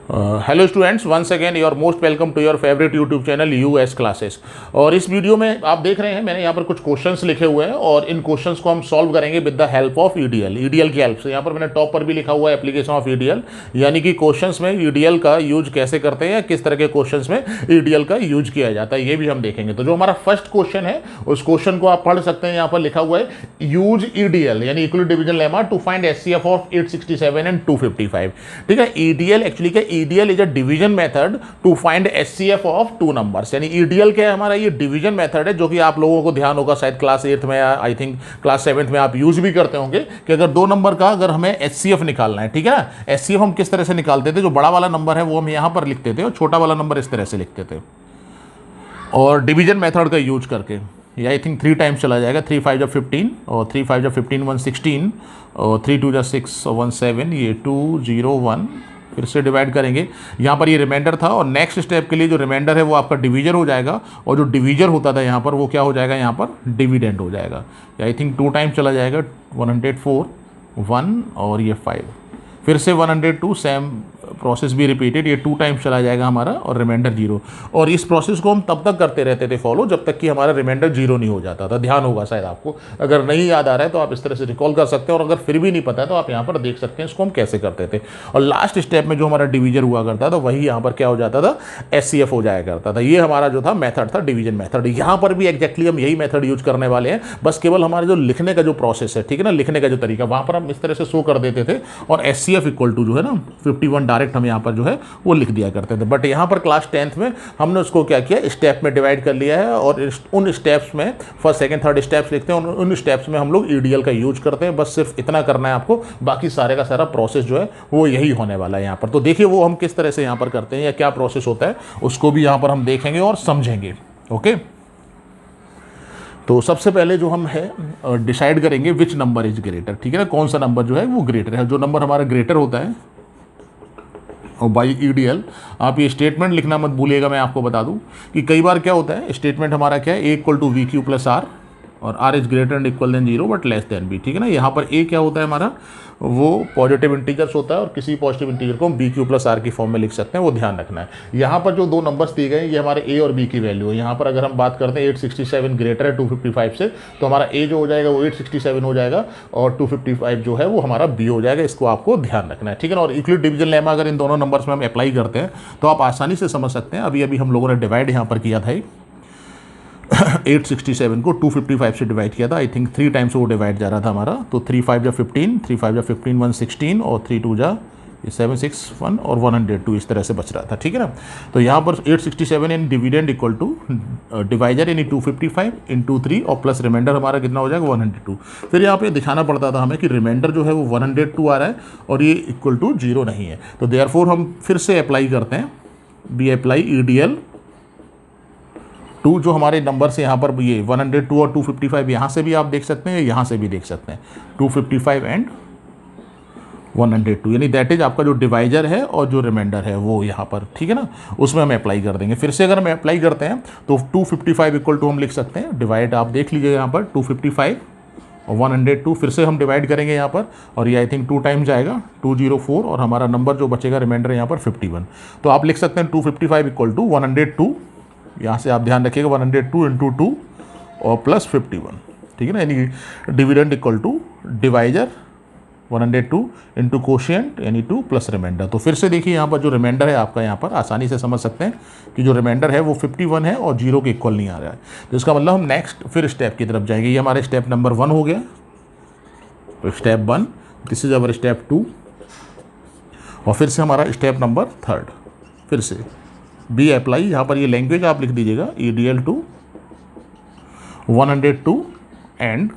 Hello students, once again your most welcome to your favourite YouTube channel US classes. और इस video में आप देख रहे हैं मैंने यहाँ पर कुछ क्वेश्चंस लिखे हुए हैं और इन क्वेश्चंस को हम सॉल्व करेंगे with the help of EDL की हेल्प से। यहाँ पर मैंने टॉप पर भी लिखा हुआ है एप्लीकेशन ऑफ ईडीएल, यानी कि क्वेश्चंस में ईडीएल का यूज कैसे करते हैं या किस तरह के क्वेश्चंस में ईडीएल का यूज किया जाता है, ये भी हम देखेंगे। तो जो हमारा फर्स्ट क्वेश्चन है उस क्वेश्चन को आप पढ़ सकते हैं। यहाँ पर लिखा हुआ है यूज ईडीएल यानी equal division lemma to find HCF of 867 and 255। ठीक है, ईडीएल एक्चुअली क्या, EDL is a division method to find HCF of two numbers. यानी ईडीएल क्या है, हमारा ये डिवीजन मेथड है जो कि आप लोगों को ध्यान होगा शायद क्लास 8th में या आई थिंक क्लास 7th में आप यूज भी करते होंगे कि अगर दो नंबर का अगर हमें एचसीएफ निकालना है, ठीक है ना, एचसीएफ हम किस तरह से निकालते थे, जो बड़ा वाला नंबर है वो हम यहां पर लिखते थे और छोटा वाला नंबर इस तरह से लिखते थे और डिवीजन मेथड का यूज करके। ये आई थिंक 3 टाइम्स चला जाएगा, 3 5 जब 15 और 3 5 जब 15 1 16 और 3 2 जब 6 और 1 7, ये 2 0 1 फिर से डिवाइड करेंगे। यहाँ पर ये रिमाइंडर था और नेक्स्ट स्टेप के लिए जो रिमाइंडर है वो आपका डिवीजर हो जाएगा और जो डिवीजर होता था यहाँ पर वो क्या हो जाएगा, यहाँ पर डिविडेंड हो जाएगा। आई थिंक 2 टाइम्स चला जाएगा, 104 1 और ये 5, फिर से 102, सेम प्रोसेस भी रिपीटेड, ये 2 टाइम्स चला जाएगा हमारा और रिमाइंडर 0। और इस प्रोसेस को हम तब तक करते रहते थे फॉलो जब तक कि हमारा रिमाइंडर 0 नहीं हो जाता था। ध्यान होगा शायद आपको, अगर नहीं याद आ रहा है तो आप इस तरह से रिकॉल कर सकते हैं और अगर फिर भी नहीं पता है तो आप यहाँ पर देख सकते हैं इसको हम कैसे करते थे। और लास्ट स्टेप में जो हमारा डिवीजन हुआ करता था वही यहाँ पर क्या हो जाता था, एचसीएफ हो जाया करता था। ये हमारा जो था मेथड था, डिवीजन मेथड। यहाँ पर भी एग्जैक्टली हम यही मेथड यूज करने वाले हैं, बस केवल हमारे जो लिखने का जो प्रोसेस है, ठीक है ना, लिखने का जो तरीका वहाँ पर हम इस तरह से शो कर देते थे और एचसीएफ इक्वल टू जो है ना 51 डायरेक्ट हम यहाँ पर जो है वो लिख दिया करते थे। बट यहाँ पर क्लास 10th में हमने उसको क्या किया, स्टेप में डिवाइड कर लिया है और उन स्टेप्स में फर्स्ट सेकंड थर्ड स्टेप्स लिखते हैं और उन स्टेप्स में हम लोग ईडीएल का यूज करते हैं। बस सिर्फ इतना करना है आपको, बाकी सारे का सारा प्रोसेस जो है वो यही होने वाला है यहाँ पर। तो देखिए वो हम किस तरह से यहाँ पर करते हैं या क्या प्रोसेस होता है उसको भी यहाँ पर हम देखेंगे और समझेंगे। ओके, तो सबसे पहले जो हम है डिसाइड करेंगे विच नंबर इज ग्रेटर। ठीक है ना, कौन सा नंबर जो है वो ग्रेटर है। जो नंबर हमारा ग्रेटर होता है और बाई ईडीएल, आप ये स्टेटमेंट लिखना मत भूलिएगा। मैं आपको बता दूं कि कई बार क्या होता है, स्टेटमेंट हमारा क्या है, A equal to B Q plus R और R is greater and equal than 0 but less than B. ठीक है ना, यहाँ पर ए क्या होता है हमारा, वो पॉजिटिव इंटीजर्स होता है और किसी पॉजिटिव इंटीजर को हम बी क्यू प्लस आर की फॉर्म में लिख सकते हैं, वो ध्यान रखना है। यहाँ पर जो दो नंबर्स दिए गए हैं ये हमारे ए और बी की वैल्यू है। यहाँ पर अगर हम बात करते हैं 867 ग्रेटर है 255 से, तो हमारा ए जो हो जाएगा वो 867 हो जाएगा और 255 जो है वो हमारा बी हो जाएगा। इसको आपको ध्यान रखना है, ठीक है ना। और यूक्लिड डिवीजन लेमा अगर इन दोनों नंबर्स में हम अप्लाई करते हैं तो आप आसानी से समझ सकते हैं। अभी हम लोगों ने डिवाइड यहाँ पर किया था 867 को 255 से डिवाइड किया था। आई थिंक 3 टाइम्स वो डिवाइड जा रहा था हमारा। तो 3 5 जा 15, 3 5 जा 15 1 16 और 3 2 जा 7 6 1 और 102 इस तरह से बच रहा था। ठीक है ना, तो यहाँ पर 867 इन डिविडेंड इक्वल टू डिवाइजर यानी 255 इंटू 3 और प्लस रिमाइंडर हमारा कितना हो जाएगा 102। फिर यहाँ पे दिखाना पड़ता था हमें कि रिमाइंडर जो है वो 102 आ रहा है और ये इक्वल टू 0 नहीं है। तो देयरफॉर हम फिर से अप्लाई करते हैं, बी अप्लाई ईडीएल टू जो हमारे नंबर से यहाँ पर ये 102 और 255 यहाँ से भी आप देख सकते हैं, यहाँ से भी देख सकते हैं 255 एंड 102, यानी दैट इज आपका जो डिवाइजर है और जो रिमाइंडर है वो यहाँ पर, ठीक है ना, उसमें हम अप्लाई कर देंगे। फिर से अगर हम अप्लाई करते हैं तो 255 इक्वल टू हम लिख सकते हैं, डिवाइड आप देख लीजिए यहाँ पर 255 और 102 फिर से हम डिवाइड करेंगे यहाँ पर और ये आई थिंक 2 टाइम्स जाएगा 204 और हमारा नंबर जो बचेगा रिमाइंडर यहाँ पर 51। तो आप लिख सकते हैं 255 इक्वल टू 102, यहाँ से आप ध्यान रखिएगा 102 इंटू 2 और प्लस 51। ठीक है ना, यानी dividend equal to divisor 102 into quotient यानी 2 प्लस रिमाइंडर। तो फिर से देखिए यहाँ पर जो रिमाइंडर है आपका, यहाँ पर आसानी से समझ सकते हैं कि जो रिमाइंडर है वो 51 है और 0 के इक्वल नहीं आ रहा है। तो इसका मतलब हम नेक्स्ट फिर स्टेप की तरफ जाएंगे। ये हमारे स्टेप नंबर 1 हो गया, तो step 1, this is our step 2 और फिर से हमारा स्टेप नंबर 3 फिर से बी अप्लाई। यहाँ पर ये लैंग्वेज आप लिख दीजिएगा ईडीएल टू 102 एंड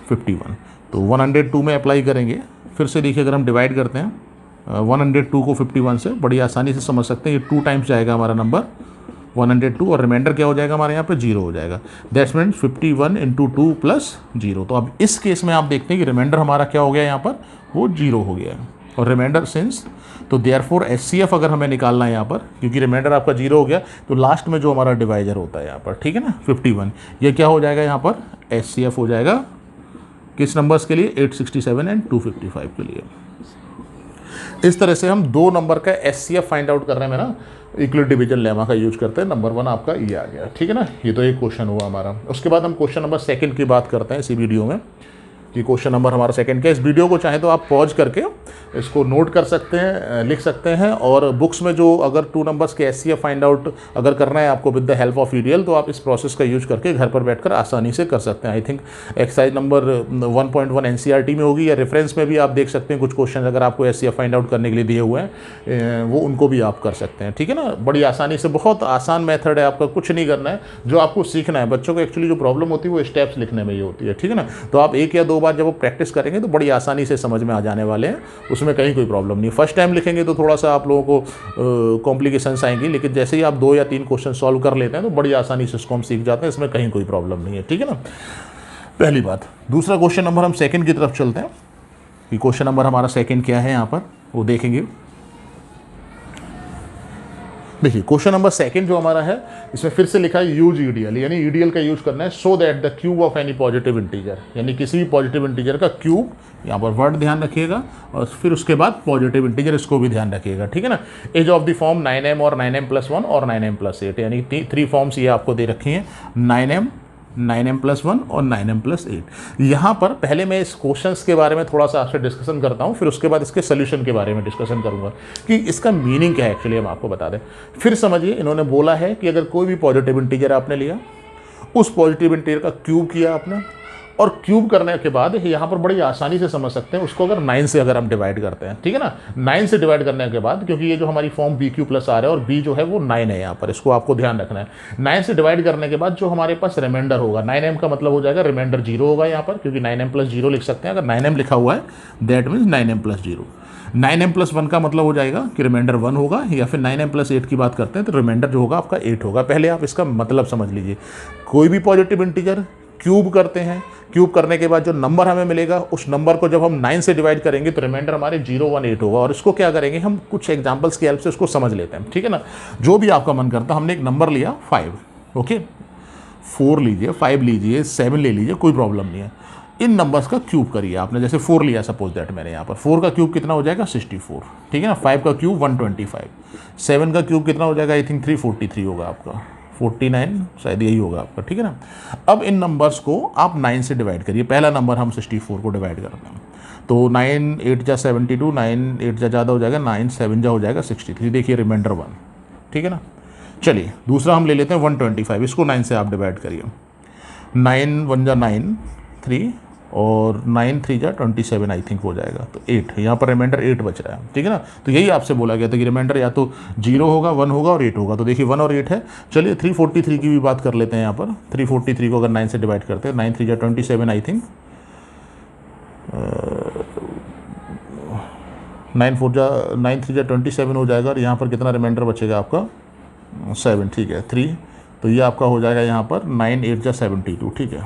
51। तो 102 में अप्लाई करेंगे। फिर से देखिए अगर हम डिवाइड करते हैं 102 को 51 से, बड़ी आसानी से समझ सकते हैं, ये 2 टाइम्स जाएगा हमारा नंबर 102 और रिमाइंडर क्या हो जाएगा हमारे यहाँ पे 0 हो जाएगा। That's means 51 into 2 plus 0। तो अब इस केस में आप देखते हैं कि रिमाइंडर हमारा क्या हो गया, यहाँ पर वो 0 हो गया है और रिमाइंडर सिंस, तो देयरफॉर एचसीएफ अगर हमें निकालना है यहाँ पर, क्योंकि रिमाइंडर आपका 0 हो गया, तो लास्ट में जो हमारा डिवाइजर होता है यहाँ पर, ठीक है ना, 51, ये क्या हो जाएगा यहाँ पर एचसीएफ हो जाएगा किस नंबर्स के लिए, 867 एंड 255 के लिए। इस तरह से हम 2 नंबर का एचसीएफ फाइंड आउट करने में ना इक्वलिटी डिवीजन लेमा का यूज करते हैं। नंबर 1 आपका ये आ गया, ठीक है ना। ये तो एक क्वेश्चन हुआ हमारा। उसके बाद हम क्वेश्चन नंबर 2 की बात करते हैं इसी वीडियो में कि क्वेश्चन नंबर हमारा 2 का। इस वीडियो को चाहे तो आप पॉज करके इसको नोट कर सकते हैं, लिख सकते हैं, और बुक्स में जो अगर 2 नंबर्स के एचसीएफ फाइंड आउट अगर करना है आपको with the help of EDL, तो आप इस प्रोसेस का यूज करके घर पर बैठकर आसानी से कर सकते हैं। I think exercise number 1.1 NCERT में होगी, या रेफरेंस में भी आप देख सकते हैं कुछ क्वेश्चन अगर आपको एचसीएफ फाइंड आउट करने के लिए दिए हुए हैं, वो उनको भी आप कर सकते हैं, ठीक है ना। बड़ी आसानी से, बहुत आसान मेथड है, आपका कुछ नहीं करना है। जो आपको सीखना है, बच्चों को एक्चुअली जो प्रॉब्लम होती है वो स्टेप्स लिखने में ही होती है, ठीक है ना। तो आप 1 या 2 बार जब वो प्रैक्टिस करेंगे तो बड़ी आसानी से समझ में आ जाने वाले हैं, उसमें कहीं कोई प्रॉब्लम नहीं। फर्स्ट टाइम लिखेंगे तो थोड़ा सा आप लोगों को कॉम्प्लिकेशंस आएंगी, लेकिन जैसे ही आप 2 या 3 क्वेश्चन सॉल्व कर लेते हैं तो बड़ी आसानी से इसको हम सीख जाते हैं, इसमें कहीं कोई प्रॉब्लम नहीं है, ठीक है ना। पहली बात। दूसरा क्वेश्चन नंबर हम 2 की तरफ चलते हैं कि क्वेश्चन नंबर हमारा 2 क्या है यहाँ पर वो देखेंगे। देखिए क्वेश्चन नंबर 2 जो हमारा है, इसमें फिर से लिखा है यूज ईडीएल, यानी ईडीएल का यूज करना है so that the cube of any positive integer, यानी किसी भी पॉजिटिव इंटीजर का क्यूब, यहाँ पर वर्ड ध्यान रखिएगा, और फिर उसके बाद पॉजिटिव इंटीजर, इसको भी ध्यान रखिएगा, ठीक है ना। As of the form 9m और 9m+1 और 9m+8, यानी 3 फॉर्म्स ये आपको दे रखी हैं, 9m, 9m+1 और 9m+8। यहाँ पर पहले मैं इस क्वेश्चंस के बारे में थोड़ा सा आपसे डिस्कशन करता हूँ, फिर उसके बाद इसके सोल्यूशन के बारे में डिस्कशन करूँगा कि इसका मीनिंग क्या है। एक्चुअली हम आपको बता दें, फिर समझिए, इन्होंने बोला है कि अगर कोई भी पॉजिटिव इंटीजर आपने लिया, उस पॉजिटिव इंटीजर का क्यूब किया आपने, और क्यूब करने के बाद यहाँ पर बड़ी आसानी से समझ सकते हैं उसको, अगर 9 से अगर हम डिवाइड करते हैं, ठीक है ना। 9 से डिवाइड करने के बाद, क्योंकि ये जो हमारी फॉर्म BQ+ आ रहा है और B जो है वो 9 है, यहाँ पर इसको आपको ध्यान रखना है। 9 से डिवाइड करने के बाद जो हमारे पास रिमाइंडर होगा, 9m का मतलब हो जाएगा रिमाइंडर 0 होगा यहाँ पर, क्योंकि 9m+0 लिख सकते हैं। अगर 9m लिखा हुआ है दैट मीन्स 9m+0। 9m+1 का मतलब हो जाएगा कि रिमाइंडर 1 होगा, या फिर 9m+8 की बात करते हैं तो रिमाइंडर जो होगा आपका 8 होगा। पहले आप इसका मतलब समझ लीजिए, कोई भी पॉजिटिव इंटीजर क्यूब करते हैं, क्यूब करने के बाद जो नंबर हमें मिलेगा, उस नंबर को जब हम 9 से डिवाइड करेंगे तो रिमाइंडर हमारे 0, 1, 8 होगा। और इसको क्या करेंगे, हम कुछ एग्जांपल्स की हेल्प से उसको समझ लेते हैं, ठीक है ना। जो भी आपका मन करता है, हमने एक नंबर लिया 5, ओके, 4 लीजिए, 5 लीजिए, 7 ले लीजिए, कोई प्रॉब्लम नहीं है। इन नंबर्स का क्यूब करिए आपने, जैसे 4 लिया सपोज दैट मैंने यहाँ पर, 4 का क्यूब कितना हो जाएगा 64, ठीक है ना। 5 का क्यूब 125, 7 का क्यूब कितना हो जाएगा, आई थिंक 343 होगा आपका, 49 शायद यही होगा आपका, ठीक है ना। अब इन नंबर्स को आप 9 से डिवाइड करिए। पहला नंबर हम 64 को डिवाइड करते हैं, तो 9 8 जा 72, 9 8 जा ज़्यादा हो जाएगा, 9 7 जा हो जाएगा 63, देखिए रिमाइंडर 1, ठीक है ना। चलिए दूसरा हम ले लेते हैं 125, इसको 9 से आप डिवाइड करिए, 9 1 जा 9, 3, और 9 3 जा 27 आई थिंक हो जाएगा, तो 8, यहाँ पर रिमाइंडर 8 बच रहा है, ठीक है ना। तो यही आपसे बोला गया था कि रिमाइंडर या तो 0 होगा, 1 होगा और 8 होगा। तो देखिए 1 और 8 है। चलिए 343 की भी बात कर लेते हैं यहाँ पर। 343 को अगर 9 से डिवाइड करते हैं, 9 3 जा 27 आई थिंक, 9 3 जा 27 हो जाएगा, और यहाँ पर कितना रिमाइंडर बचेगा आपका 7, ठीक है, 3, तो ये आपका हो जाएगा यहाँ पर 9 8 जा 72, ठीक है।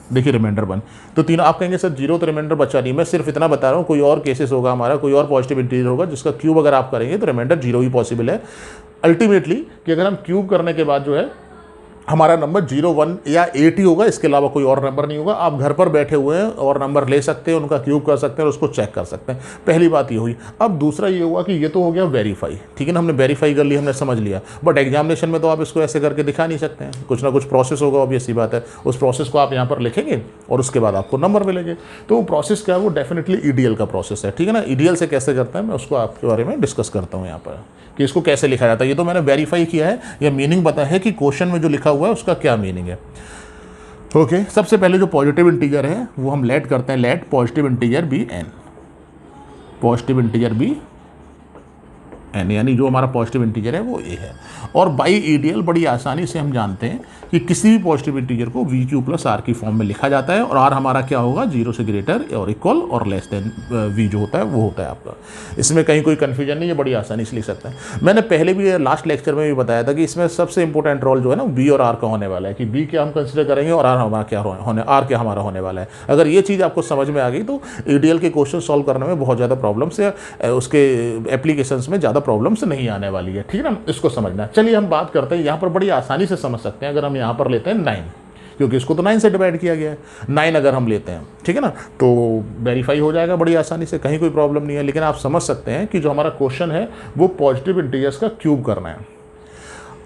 देखिए रिमाइंडर 1, तो तीनों आप कहेंगे सर 0 तो रिमाइंडर बचा नहीं। मैं सिर्फ इतना बता रहा हूँ, कोई और केसेस होगा हमारा, कोई और पॉजिटिव इंटीजर होगा जिसका क्यूब अगर आप करेंगे तो रिमाइंडर 0 ही पॉसिबल है अल्टीमेटली, कि अगर हम क्यूब करने के बाद जो है हमारा नंबर 0 1 या 8 ही होगा, इसके अलावा कोई और नंबर नहीं होगा। आप घर पर बैठे हुए हैं और नंबर ले सकते हैं, उनका क्यूब कर सकते हैं और उसको चेक कर सकते हैं। पहली बात ये हुई। अब दूसरा ये हुआ कि ये तो हो गया वेरीफाई, ठीक है ना, हमने वेरीफाई कर लिया, हमने समझ लिया, बट एग्जामिनेशन में तो आप इसको ऐसे करके दिखा नहीं सकते हैं, कुछ ना कुछ प्रोसेस होगा, ऑब्वियस सी बात है। उस प्रोसेस को आप यहाँ पर लिखेंगे और उसके बाद आपको नंबर मिलेंगे। तो वो प्रोसेस क्या है, वो डेफिनेटली ईडीएल का प्रोसेस है, ठीक है ना। ईडीएल से कैसे करते हैं मैं उसको आपके बारे में डिस्कस करता हूँ यहाँ पर, कि इसको कैसे लिखा जाता है। ये तो मैंने वेरीफाई किया है, या मीनिंग पता है कि क्वेश्चन में जो लिखा हुआ है उसका क्या मीनिंग है। ओके, सबसे पहले जो पॉजिटिव इंटीजर है वो हम लेट करते हैं, let positive integer be n, positive integer be n, यानी जो हमारा पॉजिटिव इंटीजर है वो ए है। और बाई ईडीएल बड़ी आसानी से हम जानते हैं कि किसी भी पॉजिटिव इंटीजर को VQ+R की फॉर्म में लिखा जाता है, और R हमारा क्या होगा, 0 से ग्रेटर और इक्वल और लेस देन V जो होता है वो होता है आपका। इसमें कहीं कोई कन्फ्यूजन नहीं है, बड़ी आसानी से लिख सकते हैं। मैंने पहले भी लास्ट लेक्चर में भी बताया था कि इसमें सबसे इंपॉर्टेंट रोल जो है ना B और R का होने वाला है, कि B क्या हम कंसिडर करेंगे और R हमारा होने वाला है। अगर ये चीज़ आपको समझ में आ गई तो ईडीएल के क्वेश्चन सॉल्व करने में बहुत ज़्यादा प्रॉब्लम्स या उसके एप्लीकेशंस में ज़्यादा प्रॉब्लम्स नहीं आने वाली है, ठीक है ना। इसको समझना। चलिए हम बात करते हैं, यहाँ पर बड़ी आसानी से समझ सकते हैं अगर हम यहाँ पर लेते हैं 9, क्योंकि इसको तो 9 से डिवाइड किया गया है, 9 अगर हम लेते हैं, ठीक है ना, तो वेरीफाई हो जाएगा बड़ी आसानी से, कहीं कोई प्रॉब्लम नहीं है। लेकिन आप समझ सकते हैं कि जो हमारा क्वेश्चन है वो पॉजिटिव इंटीजर्स का क्यूब करना है।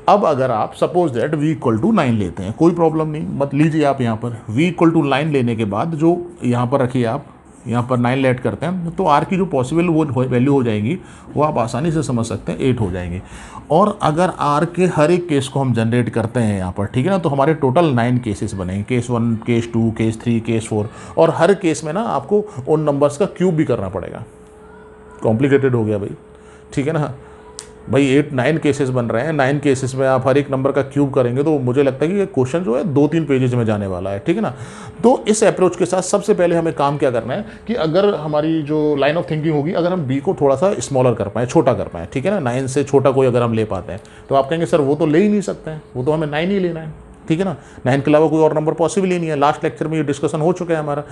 अब अगर आप suppose that v equal to 9 लेते हैं, कोई प्रॉब्लम नहीं, मत लीजिए आप यहाँ पर v इक्वल टू 9 लेने के बाद जो यहाँ पर रखिए, आप यहाँ पर 9 लेट करते हैं तो r की जो पॉसिबल वो वैल्यू हो जाएगी वो आप आसानी से समझ सकते हैं 8 हो जाएंगी। और अगर r के हर एक केस को हम जनरेट करते हैं यहाँ पर, ठीक है ना, तो हमारे टोटल 9 केसेस बनेंगे, केस 1, केस 2, केस 3, केस 4, और हर केस में ना आपको उन नंबर्स का क्यूब भी करना पड़ेगा। कॉम्प्लिकेटेड हो गया भाई, ठीक है ना भाई, 9 केसेस बन रहे हैं, 9 केसेस में आप हर एक नंबर का क्यूब करेंगे तो मुझे लगता है कि ये क्वेश्चन जो है 2-3 पेजेस में जाने वाला है, ठीक है ना। तो इस अप्रोच के साथ सबसे पहले हमें काम क्या करना है कि अगर हमारी जो लाइन ऑफ थिंकिंग होगी, अगर हम बी को थोड़ा सा स्मॉलर कर पाएँ, छोटा कर पाएँ, ठीक है ना, 9 से छोटा कोई अगर हम ले पाते हैं तो आप कहेंगे सर वो तो ले ही नहीं सकते हैं, वो तो हमें 9 ही लेना है, ठीक है ना, 9 के अलावा कोई और नंबर पॉसिबल ही नहीं है। लास्ट लेक्चर में ये डिस्कशन हो चुका है हमारा।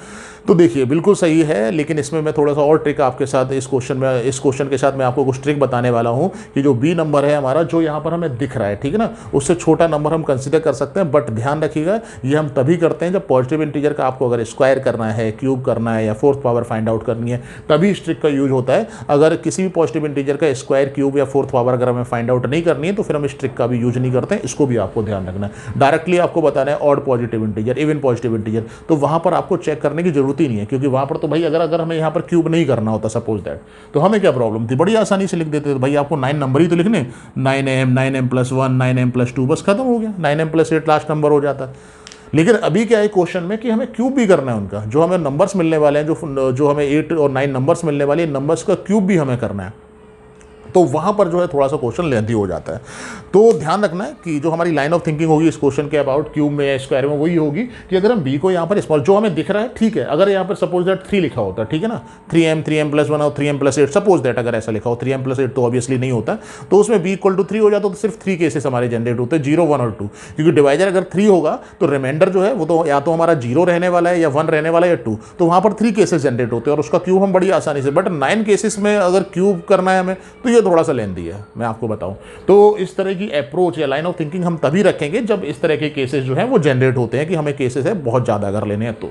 तो देखिए बिल्कुल सही है, लेकिन इसमें मैं थोड़ा सा और ट्रिक आपके साथ इस क्वेश्चन के साथ मैं आपको कुछ ट्रिक बताने वाला हूँ कि जो बी नंबर है हमारा, जो यहाँ पर हमें दिख रहा है, ठीक है ना, उससे छोटा नंबर हम कंसिडर कर सकते हैं। बट ध्यान रखिएगा, ये हम तभी करते हैं जब पॉजिटिव इंटीजर का आपको अगर स्क्वायर करना है, क्यूब करना है या फोर्थ पावर फाइंड आउट करनी है, तभी इस ट्रिक का यूज होता है। अगर किसी भी पॉजिटिव इंटीजर का स्क्वायर, क्यूब या फोर्थ पावर अगर हमें फाइंड आउट नहीं करनी है तो फिर हम इस ट्रिक का भी यूज नहीं करते हैं। इसको भी आपको ध्यान रखना है। डायरेक्टली आपको बताना है odd positive integer, even positive integer, तो वहां पर आपको चेक करने की जरूरत ही नहीं है, क्योंकि वहां पर तो भाई अगर हमें यहां पर क्यूब नहीं करना होता सपोज दैट, तो हमें क्या प्रॉब्लम थी, बड़ी आसानी से लिख देते थे भाई, आपको 9 नंबर ही तो लिखने, 9m+1, 9m+2, बस खत्म हो गया, 9m+8 लास्ट नंबर हो जाता। लेकिन अभी क्या है क्वेश्चन में कि हमें क्यूब भी करना है उनका, जो हमें नंबर्स मिलने वाले हैं, जो हमें 8 और 9 नंबर्स मिलने वाले हैं, नंबर्स का क्यूब भी हमें करना है। तो वहाँ पर जो है थोड़ा सा क्वेश्चन लेंथी हो जाता है। तो ध्यान रखना है कि जो हमारी लाइन ऑफ थिंकिंग होगी इस क्वेश्चन के अबाउट क्यूब में या स्क्वायर में, वही होगी कि अगर हम बी को यहाँ पर स्मॉल, जो हमें दिख रहा है, ठीक है, अगर यहाँ पर सपोज दैट 3 लिखा होता है, ठीक है ना, 3m+1 और 3m+8, सपोज दैट अगर ऐसा लिखा हो, 3m+8 तो ऑब्वियसली नहीं होता, तो उसमें b इक्वल टू 3 हो जाता, तो सिर्फ 3 केसेस हमारे जनरेट होते हैं, 0, 1 और 2, क्योंकि डिवाइजर अगर 3 होगा तो रिमाइंडर जो है वो तो या तो हमारा 0 रहने वाला है या 1 रहने वाला है या 2, तो वहाँ पर 3 केसेस जनरेट होते हैं और उसका क्यूब हम बड़ी आसानी से, बट 9 केसेस में अगर क्यूब करना है हमें तो ये थोड़ा सा लेंथी है, मैं आपको बताऊं। तो इस तरह की अप्रोच या लाइन ऑफ थिंकिंग हम तभी रखेंगे जब इस तरह के केसेस जो हैं वो जनरेट होते हैं कि हमें केसेस है बहुत ज़्यादा अगर लेने हैं तो।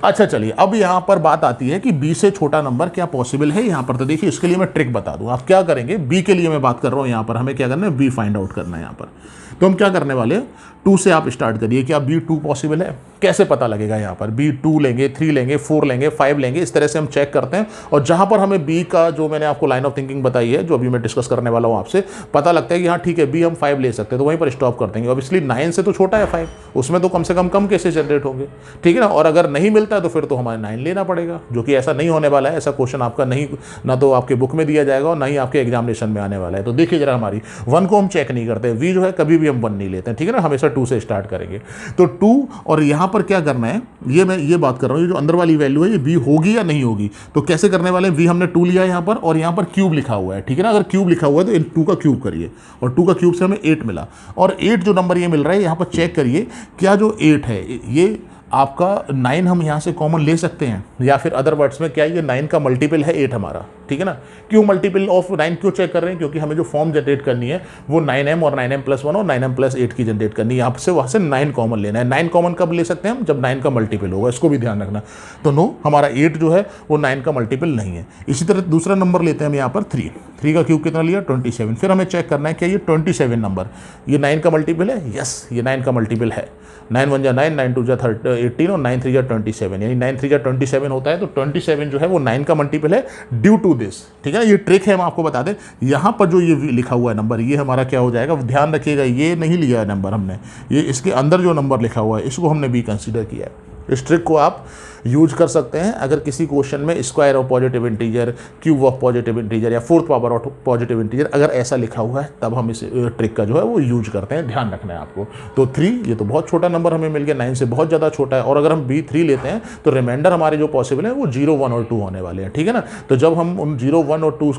अच्छा चलिए, अब यहाँ पर बात आती है कि बी से छोटा नंबर क्या पॉसिबल है यहाँ पर। तो देखिए इसके लिए मैं ट्रिक बता दूँ, आप क्या करेंगे, बी के लिए मैं बात कर रहा हूँ, यहाँ पर हमें क्या करना है, बी फाइंड आउट करना है यहाँ पर। तो हम क्या करने वाले हैं, 2 से आप स्टार्ट करिए, क्या B2 पॉसिबल है, कैसे पता लगेगा, यहाँ पर B2 लेंगे, 3 लेंगे, 4 लेंगे, 5 लेंगे, इस तरह से हम चेक करते हैं। और जहाँ पर हमें B का जो मैंने आपको लाइन ऑफ थिंकिंग बताई है, जो अभी मैं डिस्कस करने वाला हूँ आपसे, पता लगता है कि हाँ ठीक है B हम 5 ले सकते हैं, तो वहीं पर स्टॉप कर देंगे। ऑब्वियसली 9 से तो छोटा है 5, उसमें तो कम से कम केसेस जनरेट होंगे, ठीक है ना। और अगर नहीं मिलता है तो फिर तो हमारे 9 लेना पड़ेगा, जो कि ऐसा नहीं होने वाला है। ऐसा क्वेश्चन आपका नहीं, ना तो आपके बुक में दिया जाएगा और ना ही आपके एग्जामिनेशन में आने वाला है। तो देखिए जरा, हमारी 1 को हम चेक नहीं करते, V जो है कभी भी हम 1 नहीं लेते हैं, ठीक है ना, हमेशा 2 से स्टार्ट करेंगे। तो 2, और यहां पर क्या करना है, ये मैं ये बात कर रहा हूं, ये जो अंदर वाली वैल्यू है ये बी होगी या नहीं होगी। तो कैसे करने वाले हैं, वी हमने 2 लिया यहां पर और यहां पर क्यूब लिखा हुआ है, ठीक है ना। अगर क्यूब लिखा हुआ है तो इन 2 का क्यूब करिए, और 2 का क्यूब से हमें 8 मिला, और 8 जो नंबर ये मिल रहा है यहां पर चेक करिए, क्या जो 8 है ये आपका 9 हम यहाँ से कॉमन ले सकते हैं, या फिर अदर वर्ड्स में क्या ये 9 का मल्टीपल है 8 हमारा, ठीक है ना। क्यों मल्टीपल ऑफ 9 क्यों चेक कर रहे हैं, क्योंकि हमें जो फॉर्म जनरेट करनी है वो 9m और 9m+1 और 9m+8 की जनरेट करनी है। यहाँ से वहाँ से 9 कॉमन लेना है। 9 कॉमन कब ले सकते हैं हम, जब 9 का मल्टीपल होगा, इसको भी ध्यान रखना। तो नो, हमारा 8 जो है वो 9 का मल्टीपल नहीं है। इसी तरह दूसरा नंबर लेते हैं हम यहाँ पर 3 का क्यूब कितना लिया, 27। फिर हमें चेक करना है क्या ये 27 नंबर ये 9 का मल्टीपल है, यस ये 9 का मल्टीपल है। 9 1 जा 9, 9 2 जा 18 और 9 3 जा 27, यानी 9 3 जा 27 होता है। तो 27 जो है वो 9 का मल्टीपल है ड्यू टू दिस, ठीक है। ये ट्रिक है, हम आपको बता दें, यहाँ पर जो ये लिखा हुआ है नंबर, ये हमारा क्या हो जाएगा, ध्यान रखिएगा, ये नहीं लिया है नंबर हमने, ये इसके अंदर जो नंबर लिखा हुआ है इसको हमने बी कंसीडर किया है। इस ट्रिक को आप यूज कर सकते हैं अगर किसी क्वेश्चन में square of positive integer, cube of positive integer या fourth power of positive integer अगर ऐसा लिखा हुआ है, तब हम इस ट्रिक का जो है वो यूज करते हैं। ध्यान रखना है आपको। तो 3 ये तो बहुत छोटा नंबर हमें मिल गया, 9 से बहुत ज़्यादा छोटा है। और अगर हम B3 लेते हैं तो रिमाइंडर हमारे जो पॉसिबल है वो 0, 1 और 2 होने वाले हैं, ठीक है ना। तो जब हम उन 0, 1 और 2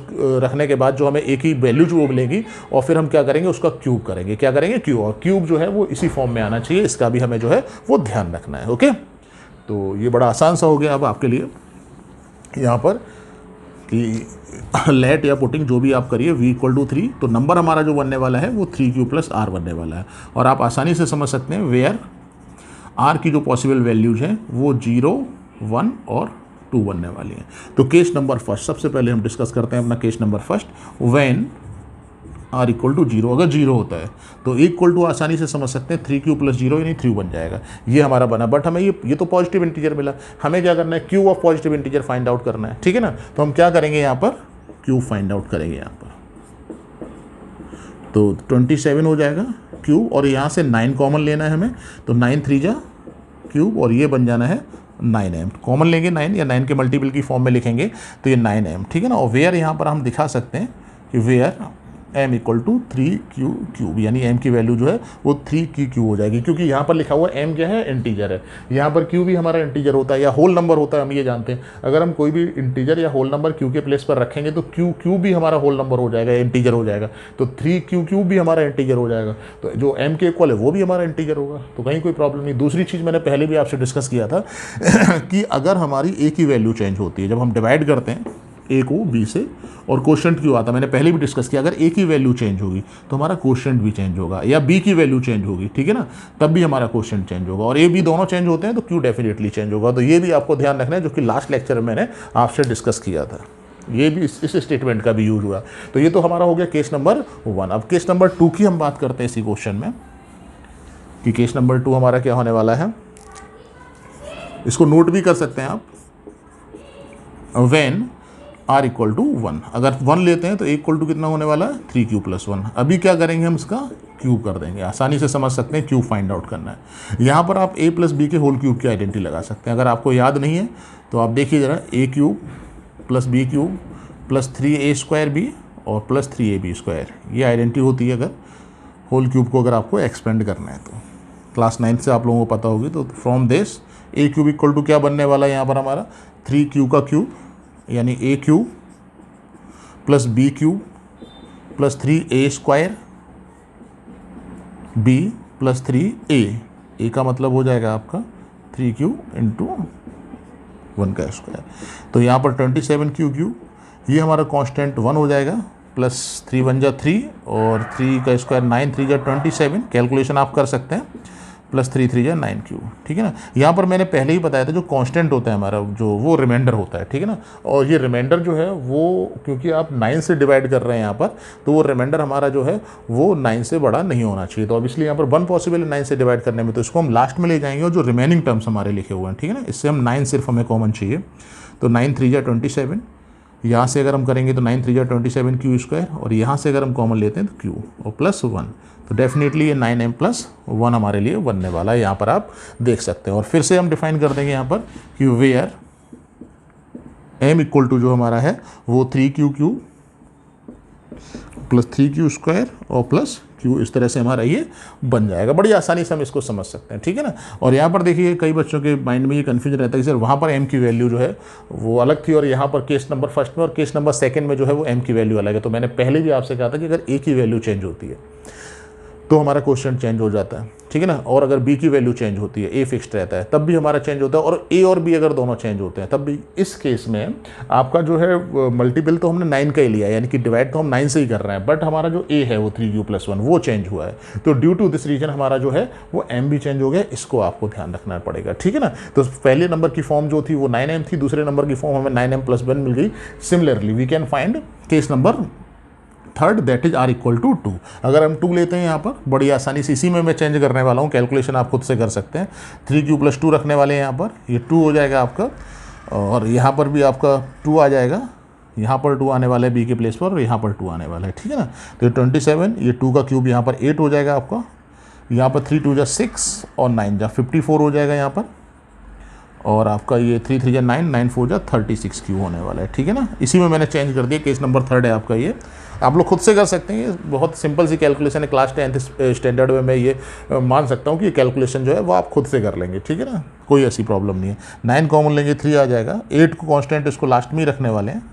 रखने के बाद जो हमें एक ही वैल्यू जो मिलेगी, और फिर हम क्या करेंगे, उसका क्यूब करेंगे। क्या करेंगे, क्यूब। और क्यूब जो है वो इसी फॉर्म में आना चाहिए, इसका भी हमें जो है वो ध्यान रखना है। ओके, तो ये बड़ा आसान सा हो गया अब आपके लिए यहाँ पर कि लेट या पुटिंग जो भी आप करिए, v = 3, तो नंबर हमारा जो बनने वाला है वो 3q + r बनने वाला है। और आप आसानी से समझ सकते हैं वेयर आर की जो पॉसिबल वैल्यूज हैं वो 0, 1 और 2 बनने वाली हैं। तो केस नंबर फर्स्ट सबसे पहले हम डिस्कस करते हैं अपना case number first. When r equal to 0, अगर 0 होता है तो इक्वल टू आसानी से समझ सकते हैं 3q + 0 यानी 3 बन जाएगा। ये हमारा बना, बट हमें ये तो पॉजिटिव इंटीजर मिला, हमें क्या करना है, Q of positive integer find out करना है, ठीक है ना। तो हम क्या करेंगे यहाँ पर, क्यू फाइंड आउट करेंगे यहाँ पर। तो 27 हो जाएगा क्यूब, और यहाँ से 9 कॉमन लेना है हमें, तो 9 3 जा क्यूब, और ये बन जाना है 9m। कॉमन लेंगे 9 या 9 के मल्टीपल की फॉर्म में लिखेंगे तो ये 9m, ठीक है ना। और वेयर यहाँ पर हम दिखा सकते हैं कि where m equal to 3q cube, यानी m की वैल्यू जो है वो 3q क्यूब हो जाएगी, क्योंकि यहाँ पर लिखा हुआ m क्या है, इंटीजर है। यहाँ पर q भी हमारा इंटीजर होता है या होल नंबर होता है, हम ये जानते हैं। अगर हम कोई भी इंटीजर या होल नंबर q के प्लेस पर रखेंगे तो q भी हमारा होल नंबर हो जाएगा, इंटीजर हो जाएगा। तो 3q क्यूब भी हमारा इंटीजर हो जाएगा, तो जो m के इक्वल है वो भी हमारा इंटीजर होगा, तो कहीं कोई प्रॉब्लम नहीं। दूसरी चीज़ मैंने पहले भी आपसे डिस्कस किया था कि अगर हमारी a की वैल्यू चेंज होती है, जब हम डिवाइड करते हैं ए को बी से, और कोशेंट क्यों आता, मैंने पहले भी डिस्कस किया, अगर ए की वैल्यू चेंज होगी तो हमारा कोशेंट भी चेंज होगा, या बी की वैल्यू चेंज होगी, ठीक है ना, तब भी हमारा कोशेंट चेंज होगा। और ए बी दोनों चेंज होते हैं तो क्यू डेफिनेटली चेंज होगा। तो ये भी आपको ध्यान रखना है, जो कि लास्ट लेक्चर में मैंने आपसे डिस्कस किया था, ये भी इस स्टेटमेंट का भी यूज हुआ। तो ये तो हमारा हो गया केस नंबर 1। अब केस नंबर 2 की हम बात करते हैं इसी क्वेश्चन में, कि केस नंबर 2 हमारा क्या होने वाला है। इसको नोट भी कर सकते हैं आप। व्हेन आर इक्वल टू 1, अगर 1 लेते हैं तो इक्वल टू कितना होने वाला है, 3q + 1। अभी क्या करेंगे, हम इसका क्यूब कर देंगे, आसानी से समझ सकते हैं, क्यूब फाइंड आउट करना है। यहाँ पर आप a + b के होल क्यूब की आइडेंटिटी लगा सकते हैं। अगर आपको याद नहीं है तो आप देखिए ज़रा, a³ + b³ + 3a² और + 3ab², ये आइडेंटिटी होती है अगर होल क्यूब को अगर आपको एक्सपेंड करना है तो। क्लास 9 से आप लोगों को पता होगी। तो from this a³ equal to क्या बनने वाला है यहाँ पर हमारा, 3q का क्यूब, यानी a³ + b³ + 3a² b + 3a। a का मतलब हो जाएगा आपका 3q × 1 का स्क्वायर। तो यहाँ पर 27q³, ये हमारा कांस्टेंट 1 हो जाएगा, प्लस 3 × 1 = 3 और 3 का स्क्वायर 9 3 × 27, कैलकुलेशन आप कर सकते हैं, + 3 3 × 9q, ठीक है ना। यहाँ पर मैंने पहले ही बताया था, जो कांस्टेंट होता है हमारा, जो वो रिमाइंडर होता है, ठीक है ना। और ये रिमाइंडर जो है वो, क्योंकि आप 9 से डिवाइड कर रहे हैं यहाँ पर, तो वो रिमाइंडर हमारा जो है वो 9 से बड़ा नहीं होना चाहिए। तो अब इसलिए यहाँ पर 1 पॉसिबल है 9 से डिवाइड करने में, तो इसको हम लास्ट में ले जाएंगे, और जो रिमेनिंग टर्म्स हमारे लिखे हुए हैं, ठीक है ना, इससे हम 9 सिर्फ हमें कॉमन चाहिए। तो 9 3 × 27, यहाँ से अगर हम करेंगे तो 9 3 × 27 q², और यहाँ से अगर हम कॉमन लेते हैं तो q और +1, तो डेफिनेटली ये 9m + 1 हमारे लिए बनने वाला है, यहाँ पर आप देख सकते हैं। और फिर से हम डिफाइन कर देंगे यहाँ पर कि वेयर m इक्वल टू जो हमारा है वो 3q³ + 3q² और +q, इस तरह से हमारा ये बन जाएगा। बड़ी आसानी से हम इसको समझ सकते हैं, ठीक है ना। और यहाँ पर देखिए, कई बच्चों के माइंड में ये कन्फ्यूजन रहता है कि सर वहाँ पर m की वैल्यू जो है वो अलग थी, और यहाँ पर केस नंबर फर्स्ट में और केस नंबर सेकंड में जो है वो m की वैल्यू अलग है। तो मैंने पहले भी आपसे कहा था कि अगर a की वैल्यू चेंज होती है तो हमारा क्वेश्चन चेंज हो जाता है, ठीक है ना। और अगर b की वैल्यू चेंज होती है, a फिक्स्ड रहता है, तब भी हमारा चेंज होता है। और a और b अगर दोनों चेंज होते हैं तब भी। इस केस में आपका जो है मल्टीपल तो हमने 9 का ही लिया, यानी कि डिवाइड तो हम 9 से ही कर रहे हैं, बट हमारा जो a है वो 3q + 1 वो चेंज हुआ है। तो ड्यू टू दिस रीजन हमारा जो है वो m भी चेंज हो गया, इसको आपको ध्यान रखना पड़ेगा, ठीक है ना। तो पहले नंबर की फॉर्म जो थी वो 9m थी, दूसरे नंबर की फॉर्म हमें 9m + 1 मिल गई। Similarly we can find case number third, that is r equal to 2। अगर हम 2 लेते हैं यहाँ पर, बड़ी आसानी से इसी में मैं चेंज करने वाला हूँ, कैलकुलेशन आप खुद से कर सकते हैं। 3q + 2 रखने वाले हैं यहाँ पर, ये 2 हो जाएगा आपका, और यहाँ पर भी आपका 2 आ जाएगा, यहाँ पर 2 आने वाला है b के प्लेस पर, और यहाँ पर 2 आने वाला है, ठीक है ना। तो 27, ये 2 का क्यूब यहाँ पर 8 हो जाएगा आपका, यहाँ पर 3 2 = 6 और 9 = 54 हो जाएगा यहाँ पर, और आपका ये 3 3 = 9 9 4 = 36 क्यू होने वाला है, ठीक है ना। इसी में मैंने चेंज कर दिया। केस नंबर थर्ड है आपका, ये आप लोग खुद से कर सकते हैं, ये बहुत सिंपल सी कैलकुलेशन है। क्लास 10th स्टैंडर्ड में मैं ये मान सकता हूँ कि ये कैलकुलेशन जो है वो आप खुद से कर लेंगे, ठीक है ना, कोई ऐसी प्रॉब्लम नहीं है। 9 कॉमन लेंगे 3 आ जाएगा, 8 को कॉन्स्टेंट इसको लास्ट में ही रखने वाले हैं,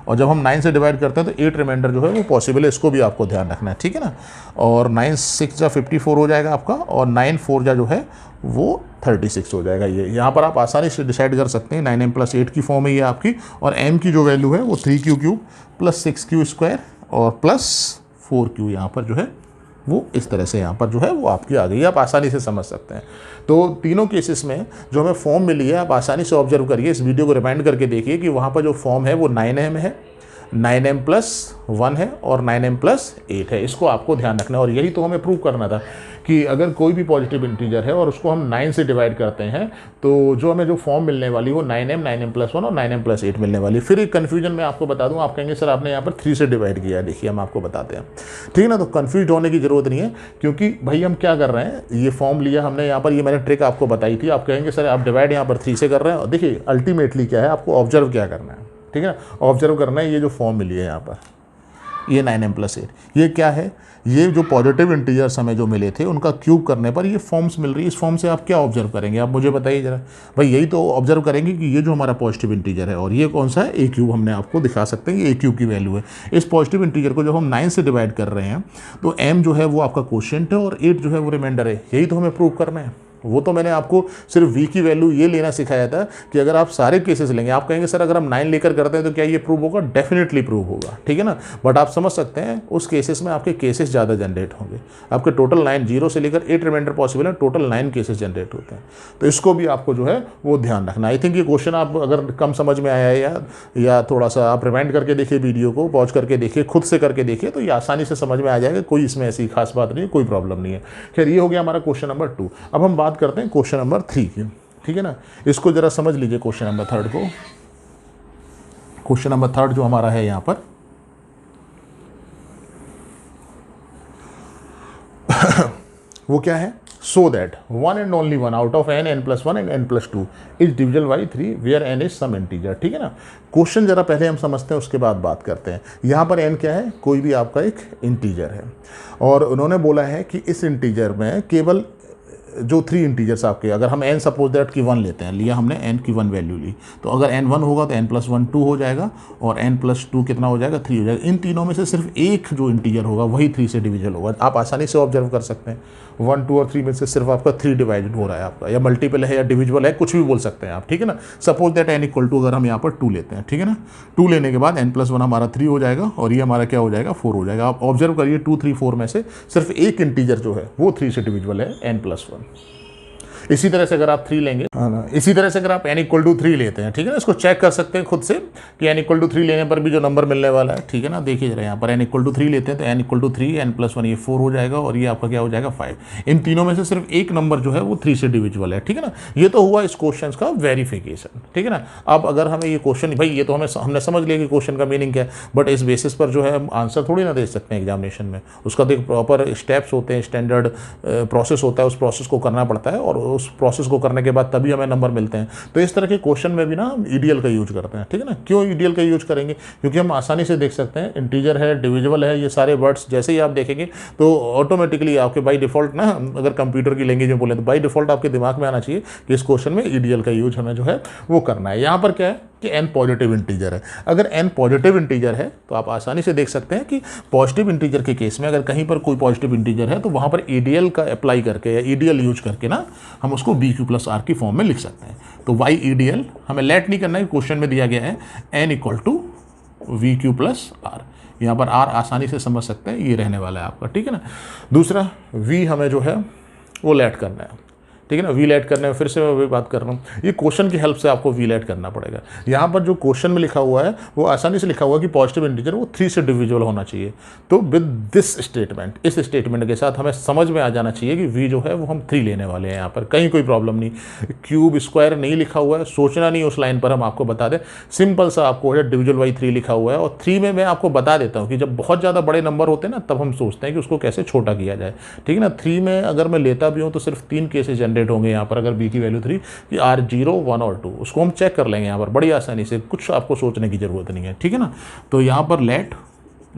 और जब हम 9 से डिवाइड करते हैं तो 8 रिमाइंडर जो है वो पॉसिबल है, इसको भी आपको ध्यान रखना है, ठीक है ना। और 9 6 = 54 हो जाएगा आपका, और 9 4 जो है वो 36 हो जाएगा। ये यहाँ पर आप आसानी से डिसाइड कर सकते हैं, 9m + 8 की फॉर्म है ये आपकी, और m की जो वैल्यू है वो 3q³ + 6q² और +4q यहाँ पर जो है वो इस तरह से यहाँ पर जो है वो आपकी आ गई, आप आसानी से समझ सकते हैं। तो तीनों केसेस में जो हमें फॉर्म मिली है आप आसानी से ऑब्जर्व करिए, इस वीडियो को रिमाइंड करके देखिए कि वहाँ पर जो फॉर्म है वो 9m है, 9m+1 है और 9m+8 है। इसको आपको ध्यान रखना है और यही तो हमें प्रूव करना था कि अगर कोई भी पॉजिटिव इंटीजर है और उसको हम 9 से डिवाइड करते हैं तो जो हमें जो फॉर्म मिलने वाली वो 9m, 9m+1 और 9m+8 मिलने वाली। फिर एक कन्फ्यूजन में आपको बता दूं, आप कहेंगे सर आपने यहाँ पर 3 से डिवाइड किया है। देखिए हम आपको बताते हैं, ठीक है ना। तो कन्फ्यूज होने की जरूरत नहीं है, क्योंकि भाई हम क्या कर रहे हैं, ये फॉर्म लिया हमने यहाँ पर, ये मैंने ट्रिक आपको बताई थी। आप कहेंगे सर आप डिवाइड यहाँ पर 3 से कर रहे हैं, और देखिए अल्टीमेटली क्या है, आपको ऑब्जर्व क्या करना है, ठीक है ना। ऑब्जर्व करना है ये जो फॉर्म मिली है यहाँ पर, ये 9m+8, ये क्या है, ये जो पॉजिटिव इंटीजर्स हमें जो मिले थे उनका क्यूब करने पर ये फॉर्म्स मिल रही है। इस फॉर्म से आप क्या ऑब्जर्व करेंगे, आप मुझे बताइए जरा। भाई यही तो ऑब्जर्व करेंगे कि ये जो हमारा पॉजिटिव इंटीजर है और ये कौन सा है, ए क्यूब, हमने आपको दिखा सकते हैं ये ए क्यूब की वैल्यू है। इस पॉजिटिव इंटीजर को जब हम 9 से डिवाइड कर रहे हैं तो m जो है वो आपका क्वोशिएंट है और 8 जो है वो रिमाइंडर है। यही तो हमें प्रूव करना है। वो तो मैंने आपको सिर्फ v की वैल्यू ये लेना सिखाया था कि अगर आप सारे केसेस लेंगे, आप कहेंगे सर अगर हम 9 लेकर करते हैं तो क्या ये प्रूव होगा, डेफिनेटली प्रूव होगा, ठीक है ना। बट आप समझ सकते हैं उस केसेस में आपके केसेस ज़्यादा जनरेट होंगे। आपके टोटल 9, 0 से लेकर 8 रिमाइंडर पॉसिबल है, टोटल 9 केसेस जनरेट होते हैं। तो इसको भी आपको जो है वो ध्यान रखना। आई थिंक ये क्वेश्चन आप अगर कम समझ में आया है या थोड़ा सा आप रिमाइंड करके देखिए, वीडियो को पॉज करके देखिए, खुद से करके देखिए, तो ये आसानी से समझ में आ जाएगा। कोई इसमें ऐसी खास बात नहीं है, कोई प्रॉब्लम नहीं है। खैर ये हो गया हमारा क्वेश्चन नंबर 2। अब हम बात करते हैं क्वेश्चन नंबर 3 की, ठीक है ना। इसको जरा समझ लीजिए क्वेश्चन नंबर 3 को। क्वेश्चन नंबर 3 जो हमारा है यहाँ पर वो क्या है, so that one and only one out of n, n+1 and n+2 is divisible by 3 where n is some integer, ठीक है ना। क्वेश्चन जरा पहले हम समझते हैं, उसके बाद बात करते हैं। यहाँ पर n क्या है, कोई भी आपका एक इंटीजर है और उन्होंने बोला है कि इस इंटीजर में केवल जो 3 इंटीजर्स आपके, अगर हम n सपोज दैट की 1 लेते हैं, लिया हमने n की 1 वैल्यू ली, तो अगर n 1 होगा तो n+1 2 हो जाएगा और n+2 कितना हो जाएगा, 3 हो जाएगा। इन तीनों में से सिर्फ एक जो इंटीजर होगा वही 3 से डिविजल होगा। आप आसानी से ऑब्जर्व कर सकते हैं 1, 2 और 3 में से सिर्फ आपका 3 डिवाइडेड हो रहा है आपका, या मल्टीपल है या डिविजिबल है, कुछ भी बोल सकते हैं आप, ठीक है ना। सपोज दैट n = अगर हम यहाँ पर 2 लेते हैं, ठीक है ना, 2 लेने के बाद n+1 हमारा 3 हो जाएगा और ये हमारा क्या हो जाएगा, 4 हो जाएगा। आप ऑब्जर्व करिए 2, 3, 4 में से सिर्फ एक इंटीजर जो है वो 3 से डिविजिबल है, n+1। इसी तरह से अगर आप 3 लेंगे, हाँ ना, इसी तरह से अगर आप n = 3 लेते हैं, ठीक है ना, इसको चेक कर सकते हैं खुद से कि n = 3 लेने पर भी जो नंबर मिलने वाला है, ठीक है ना। देखिए जरा यहाँ पर n = 3 लेते हैं तो n = 3, n+1 ये 4 हो जाएगा और ये आपका क्या हो जाएगा, 5। इन तीनों में से सिर्फ एक नंबर जो है वो 3 से डिविजिबल है, ठीक है ना। ये तो हुआ इस क्वेश्चन का वेरिफिकेशन, ठीक है ना। अब अगर हमें ये क्वेश्चन, भाई ये तो हमने समझ लिया कि क्वेश्चन का मीनिंग क्या है, बट इस बेसिस पर जो है हम आंसर थोड़ी ना दे सकते हैं एग्जामिनेशन में। उसका तो एक प्रॉपर स्टेप्स होते हैं, स्टैंडर्ड प्रोसेस होता है, उस प्रोसेस को करना पड़ता है और उस प्रोसेस को करने के बाद तभी हमें नंबर मिलते हैं। तो इस तरह के क्वेश्चन में भी ना हम ईडीएल का यूज करते हैं, ठीक है ना। क्यों ईडीएल का यूज करेंगे, क्योंकि हम आसानी से देख सकते हैं इंटीजर है, डिविजिबल है, ये सारे वर्ड्स जैसे ही आप देखेंगे तो ऑटोमेटिकली आपके बाय डिफॉल्ट ना, अगर कंप्यूटर की लैंग्वेज में बोले तो बाय डिफॉल्ट आपके दिमाग में आना चाहिए कि इस क्वेश्चन में ईडीएल का यूज हमें जो है वो करना है। यहाँ पर क्या है कि n पॉजिटिव इंटीजर है। अगर n पॉजिटिव इंटीजर है तो आप आसानी से देख सकते हैं कि पॉजिटिव इंटीजर के केस में अगर कहीं पर कोई पॉजिटिव इंटीजर है तो वहाँ पर ईडीएल का अप्लाई करके या ईडीएल यूज करके ना हम उसको BQ + R की फॉर्म में लिख सकते हैं। तो वाई ईडीएल हमें लेट नहीं करना है, क्वेश्चन में दिया गया है n = VQ + R। यहाँ पर R आसानी से समझ सकते हैं, ये रहने वाला है आपका, ठीक है ना। दूसरा V हमें जो है वो लेट करना है, ठीक है ना। वी लेट करने में फिर से मैं वही बात कर रहा हूँ, ये क्वेश्चन की हेल्प से आपको वी लेट करना पड़ेगा। यहाँ पर जो क्वेश्चन में लिखा हुआ है वो आसानी से लिखा हुआ है कि पॉजिटिव इंटीजर वो 3 से डिविजिबल होना चाहिए। तो विद दिस स्टेटमेंट, इस स्टेटमेंट के साथ हमें समझ में आ जाना चाहिए कि वी जो है वो हम 3 लेने वाले हैं। यहाँ पर कहीं कोई प्रॉब्लम नहीं, क्यूब स्क्वायर नहीं लिखा हुआ है, सोचना नहीं उस लाइन पर। हम आपको बता दें, सिंपल सा आपको है डिविजिबल बाई 3 लिखा हुआ है। और 3 में मैं आपको बता देता हूँ कि जब बहुत ज़्यादा बड़े नंबर होते हैं ना, तब हम सोचते हैं कि उसको कैसे छोटा किया जाए, ठीक है ना। 3 में अगर मैं लेता भी हूँ तो सिर्फ 3 केसेस जनरेट होंगे यहाँ पर, अगर बी की वैल्यू 3 कि R0, 1 और 2, उसको हम चेक कर लेंगे यहाँ पर बड़ी आसानी से, कुछ आपको सोचने की ज़रूरत नहीं है, ठीक है ना। तो यहाँ पर लेट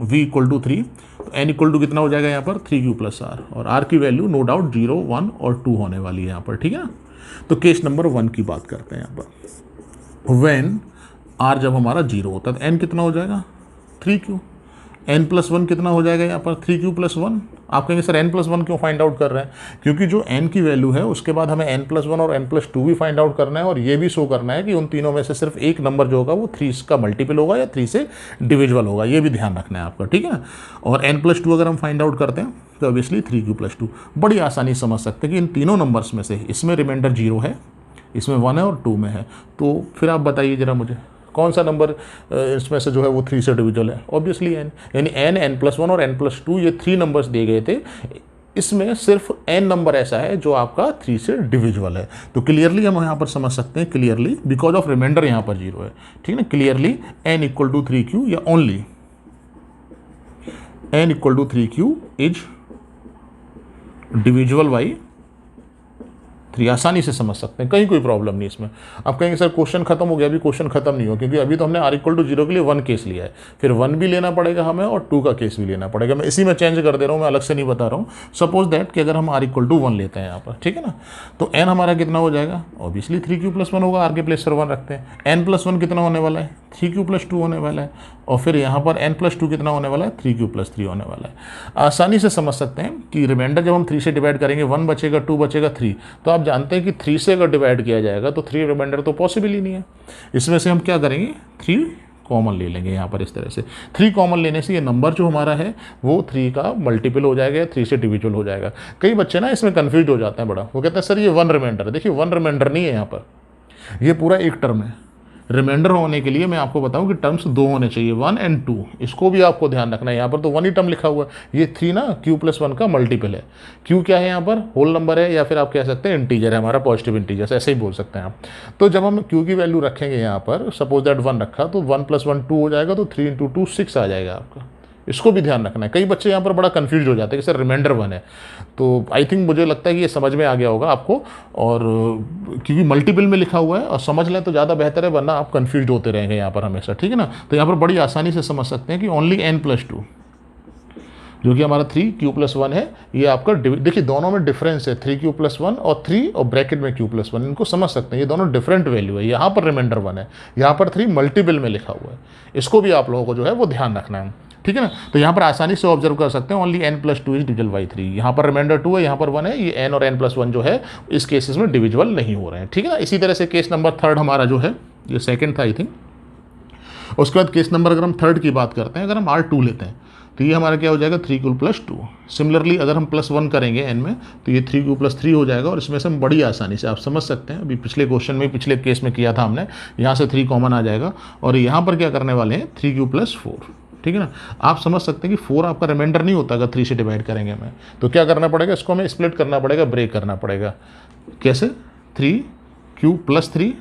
v = 3, तो n = कितना हो जाएगा यहाँ पर 3Q + R, और R की वैल्यू नो डाउट 0, 1 और 2 होने वाली है यहाँ पर, ठीक है ना। तो केस नंबर 1 की बात करते हैं यहाँ पर। व्हेन R जब हमारा 0 होता है तो n कितना हो जाएगा 3Q, n+1 कितना हो जाएगा यहाँ पर 3Q + 1। आप कहेंगे सर n+1 क्यों फाइंड आउट कर रहे हैं, क्योंकि जो n की वैल्यू है उसके बाद हमें n+1 और n+2 भी फाइंड आउट करना है, और ये भी शो करना है कि उन तीनों में से सिर्फ एक नंबर जो होगा वो 3 का मल्टीपल होगा या 3 से डिविजिबल होगा। ये भी ध्यान रखना है आपका, ठीक है ना। और n+2 अगर हम फाइंड आउट करते हैं तो ऑब्वियसली 3q+2। बड़ी आसानी समझ सकते हैं कि इन तीनों नंबर्स में से इसमें रिमाइंडर 0 है, इसमें 1 है और 2 में है। तो फिर आप बताइए ज़रा मुझे कौन सा नंबर इसमें से जो है वो 3 से डिविजिबल है? ऑब्वियसली n, यानी n, n+1 और n+2 ये 3 नंबर्स दिए गए थे। इसमें सिर्फ n नंबर ऐसा है जो आपका 3 से डिविजिबल है। तो क्लियरली हम यहाँ पर समझ सकते हैं, क्लियरली बिकॉज ऑफ रिमाइंडर यहाँ पर 0 है, ठीक है ना। क्लियरली n = 3q या only n = 3q is divisible by 3। आसानी से समझ सकते हैं, कहीं कोई प्रॉब्लम नहीं इसमें। आप कहेंगे सर क्वेश्चन खत्म हो गया, अभी क्वेश्चन खत्म नहीं हो, क्योंकि अभी तो हमने r = 0 के लिए 1 केस लिया है, फिर 1 भी लेना पड़ेगा हमें और 2 का केस भी लेना पड़ेगा। मैं इसी में चेंज कर दे रहा हूँ, मैं अलग से नहीं बता रहा हूँ। सपोज दैट कि अगर हम r = 1 लेते हैं यहाँ पर, ठीक है ना, तो n हमारा कितना हो जाएगा? ऑब्वियसली 3q+1 होगा, r के प्लेस पर 1 रखते हैं। n+1 कितना होने वाला है? 3q+2 होने वाला है। और फिर यहाँ पर n+2 कितना होने वाला है? 3q+3 होने वाला है। आसानी से समझ सकते हैं कि रिमाइंडर जब हम 3 से डिवाइड करेंगे, 1 बचेगा, 2 बचेगा, 3। तो आप जानते हैं कि 3 से अगर डिवाइड किया जाएगा तो 3 रिमाइंडर तो पॉसिबल ही नहीं है। इसमें से हम क्या करेंगे? 3 कॉमन ले लेंगे यहाँ पर। इस तरह से 3 कॉमन लेने से ये नंबर जो हमारा है वो 3 का मल्टीपल हो जाएगा, 3 से डिविजिबल हो जाएगा। कई बच्चे ना इसमें कन्फ्यूज हो जाते हैं बड़ा, वो कहते हैं सर ये 1 रिमाइंडर है। देखिए 1 रिमाइंडर नहीं है यहाँ पर, ये पूरा एक टर्म है। रिमाइंडर होने के लिए मैं आपको बताऊं कि टर्म्स 2 होने चाहिए, 1 और 2। इसको भी आपको ध्यान रखना है। यहाँ पर तो 1 ही टर्म लिखा हुआ है, ये 3 ना q+1 का मल्टीपल है। q क्या है यहाँ पर? होल नंबर है, या फिर आप कह सकते हैं इंटीजर है हमारा, पॉजिटिव इंटीजर, ऐसे ही बोल सकते हैं आप। तो जब हम q की वैल्यू रखेंगे यहाँ पर, सपोज दैट 1 रखा, तो 1 + 1 2 हो जाएगा, तो 3 × 2 6 आ जाएगा आपका। इसको भी ध्यान रखना है। कई बच्चे यहाँ पर बड़ा कंफ्यूज हो जाते हैं कि सर रिमाइंडर 1 है। तो आई थिंक मुझे लगता है कि ये समझ में आ गया होगा आपको, और क्योंकि मल्टीपल में लिखा हुआ है और समझ लें तो ज़्यादा बेहतर है, वरना आप कंफ्यूज होते रहेंगे यहाँ पर हमेशा, ठीक है ना। तो यहाँ पर बड़ी आसानी से समझ सकते हैं कि ओनली n+2 जो कि हमारा 3q+1 है, ये आपका देखिए दोनों में डिफरेंस है, 3q+1 और 3 और ब्रैकेट में q+1, इनको समझ सकते हैं। ये दोनों डिफरेंट वैल्यू है। यहाँ पर रिमाइंडर 1 है, यहाँ पर 3 मल्टीपल में लिखा हुआ है। इसको भी आप लोगों को जो है वो ध्यान रखना है, ठीक है ना। तो यहाँ पर आसानी से ऑब्जर्व कर सकते हैं, only n+2 is divisible by 3। यहाँ पर रिमाइंडर 2 है, यहाँ पर 1 है, ये n और n+1 जो है इस केसेस में डिविजिबल नहीं हो रहे हैं, ठीक है ना। इसी तरह से केस नंबर 3 हमारा जो है, ये सेकंड था आई थिंक। उसके बाद केस नंबर अगर हम 3 की बात करते हैं, अगर हम r2 लेते हैं तो ये हमारा क्या हो जाएगा? 3q+2। सिमिलरली अगर हम +1 करेंगे n में तो ये 3q+3 हो जाएगा। और इसमें से हम बड़ी आसानी से आप समझ सकते हैं, अभी पिछले क्वेश्चन में, पिछले केस में किया था हमने, यहाँ से 3 कॉमन आ जाएगा और यहाँ पर क्या करने वाले हैं? 3q+4, ठीक है ना। आप समझ सकते हैं कि 4 आपका रिमाइंडर नहीं होता अगर 3 से डिवाइड करेंगे हमें, तो क्या करना पड़ेगा? इसको हमें स्प्लिट करना पड़ेगा, ब्रेक करना पड़ेगा। कैसे? 3q+3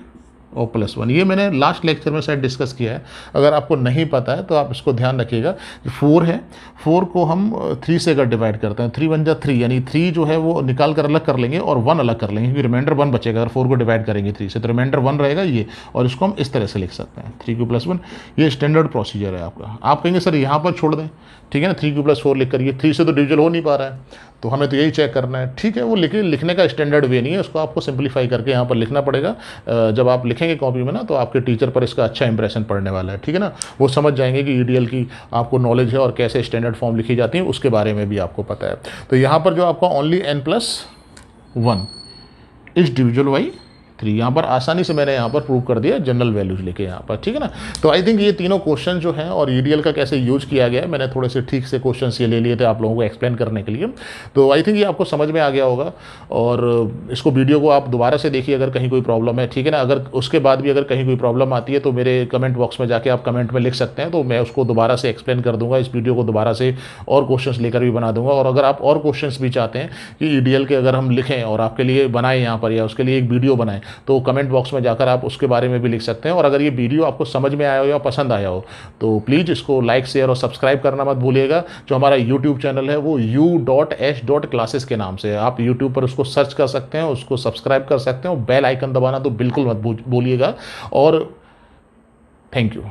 और +1। ये मैंने लास्ट लेक्चर में शायद डिस्कस किया है, अगर आपको नहीं पता है तो आप इसको ध्यान रखिएगा कि 4 है, 4 को हम 3 से अगर डिवाइड करते हैं, 3 × 1 = 3, यानी 3 जो है वो निकाल कर अलग कर लेंगे और 1 अलग कर लेंगे, क्योंकि रिमाइंडर 1 बचेगा। अगर 4 को डिवाइड करेंगे 3 से तो रिमाइंडर 1 रहेगा ये, और इसको हम इस तरह से लिख सकते हैं 3q+1। ये स्टैंडर्ड प्रोसीजर है आपका। आप कहेंगे सर यहाँ पर छोड़ दें, ठीक है ना, 3q+4 लिख करिए, 3 से तो डिविजल हो नहीं पा रहा है, तो हमें तो यही चेक करना है, ठीक है। वो लिखने का स्टैंडर्ड वे नहीं है, उसको आपको सिंप्लीफाई करके यहाँ पर लिखना पड़ेगा। जब आप लिखेंगे कॉपी में ना, तो आपके टीचर पर इसका अच्छा इंप्रेशन पड़ने वाला है, ठीक है ना। वो समझ जाएंगे कि ईडीएल की आपको नॉलेज है और कैसे स्टैंडर्ड फॉर्म लिखी जाती है उसके बारे में भी आपको पता है। तो यहाँ पर जो आपका only n+1 is divisible by 3, यहाँ पर आसानी से मैंने यहाँ पर प्रूव कर दिया जनरल वैल्यूज लेके यहाँ पर, ठीक है ना। तो आई थिंक ये तीनों क्वेश्चन जो हैं और ईडीएल का कैसे यूज किया गया है, मैंने थोड़े से ठीक से क्वेश्चंस ये ले लिए थे आप लोगों को एक्सप्लेन करने के लिए। तो आई थिंक ये आपको समझ में आ गया होगा, और इसको वीडियो को आप दोबारा से देखिए अगर कहीं कोई प्रॉब्लम है, ठीक है ना। अगर उसके बाद भी अगर कहीं कोई प्रॉब्लम आती है तो मेरे कमेंट बॉक्स में जाके आप कमेंट में लिख सकते हैं, तो मैं उसको दोबारा से एक्सप्लेन कर दूंगा, इस वीडियो को दोबारा से और क्वेश्चंस लेकर भी बना दूंगा। और अगर आप और क्वेश्चंस भी चाहते हैं कि ईडीएल के अगर हम लिखें और आपके लिए बनाएं यहाँ पर, या उसके लिए एक वीडियो बनाएं, तो कमेंट बॉक्स में जाकर आप उसके बारे में भी लिख सकते हैं। और अगर ये वीडियो आपको समझ में आया हो या पसंद आया हो तो प्लीज़ इसको लाइक, शेयर और सब्सक्राइब करना मत भूलिएगा। जो हमारा यूट्यूब चैनल है वो u.s.classes के नाम से है, आप यूट्यूब पर उसको सर्च कर सकते हैं, उसको सब्सक्राइब कर सकते हैं, और बेल आइकन दबाना तो बिल्कुल मत भूलिएगा। और थैंक यू।